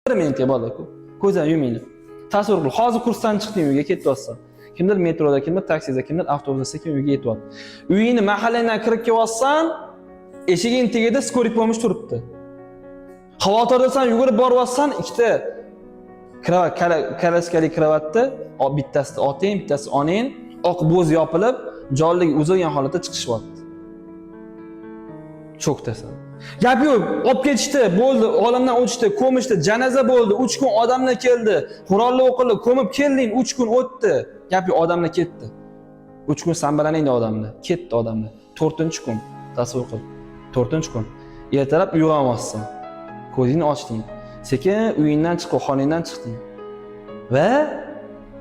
1 minutga bola ko'zini yuminglar. Tasavvur qil, hozir kursdan chiqding, uyga ketyapsan. Kimdir metroda, kimdir taksida, kimdir avtobusda sekin uyga yetyapti. Uyingni mahallangdan kirib kelyapsan, eshiging tagida skorik bo'lmish turibdi. Xavotirdasan, yugurib boryapsan, ikkita kalaskali kravatda, bittasi otang, bittasi onang, oq bo'z yopilib, jonlik uzilgan holatda chiqishyapti. Cho'ktasan. Gap yo'q, olib ketishdi, bo'ldi, olamdan o'tishdi, ko'mishdi, janoza bo'ldi, 3 kun odamlar keldi, Qur'onni o'qildi, ko'mib kelding, 3 kun o'tdi. Gap yo'q, odamlar ketdi. 3 kun sanbalaningda odamlar, ketdi odamlar. 4-kun, tasavvur qil. 4-kun. Ertalab uyg'onmassan. Ko'zingni ochding. Sekin uyingdan chiqib, xonangdan chiqding. Va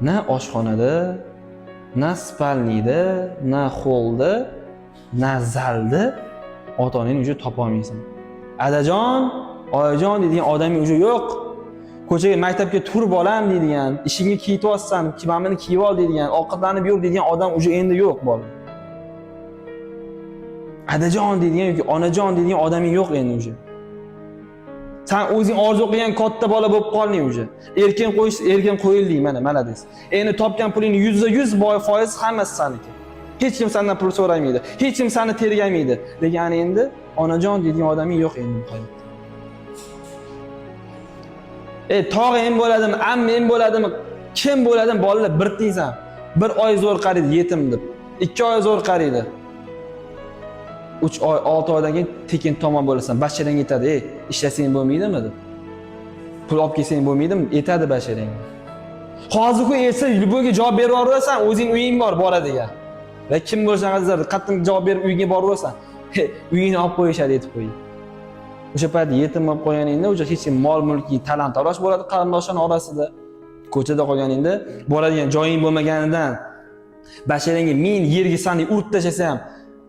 na oshxonada, na spalniyda, na xollda, na zalda ota-onangni uje topa olmaysan. Adajon, oyijon deydigan odaming uje yo'q. Ko'chaga, maktabga tur bolam deydigan, ishingga kiyityapsan, kiyimimni kiyib ol deydigan, ovqatlanib yur deydigan odam uje endi yo'q bola. Adajon deydigan yoki onajon deydigan odaming yo'q endi uje. Sen o'zing orzu qilgan katta bola bo'lib qolding uje. Erkin qo'yish, erkin qo'yilding, mana malades. Endi topgan pulingni 100% foiz hammasi seniki. Hech kim sendan pul so'ramaydi. Hech kim seni tergamaydi. Degani endi onajon deydigan odaming yo'q endi bu hayotda. Tog'ing bo'ladimi, amming bo'ladimi, kim bo'ladimi bolalar bir tiysan. 1 oy zo'r qariydi yetim deb. 2 oy zo'r qariydi. 3 oy, 6 oydan keyin tekin tomon bo'lasan. Basharang yetadi. Ishlasang bo'lmaydimi deb. Pul olib kelsang bo'lmaydimi? Yetadi basharang. Hozir-ku esa yuboga javob berib yuborasan, o'zing uying bor boradigan. Va kim bo'lsa azizlar, qattiq javob berib uyga boraversan, uyingni olib qo'yishadi yetib qo'ying. O'sha payt yetim bo'lib qolganingda, o'sha hech kim mol-mulki talon-taroj bo'ladi qarindoshlar orasida. Ko'chada qolganingda, boradigan joying bo'lmaganidan basharangga men yerga seni urib tashlasa ham,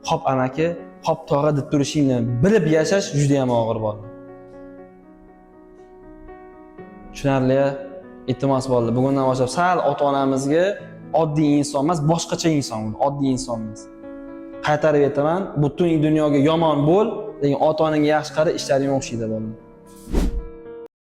"Hop amaki, hop tog'a" deb turishingni bilib yashash juda ham og'ir bo'ldi. Tushunarli? Iltimos bo'ldi. Bugundan boshlab sal ota-onamizga oddiy inson emas, boshqacha inson bo'l, oddiy inson emas. Qaytarib aytaman, butun dunyoga yomon bo'l, lekin ota-onangga yaxshi qara, ishlaring o'xshaydi bo'ldi.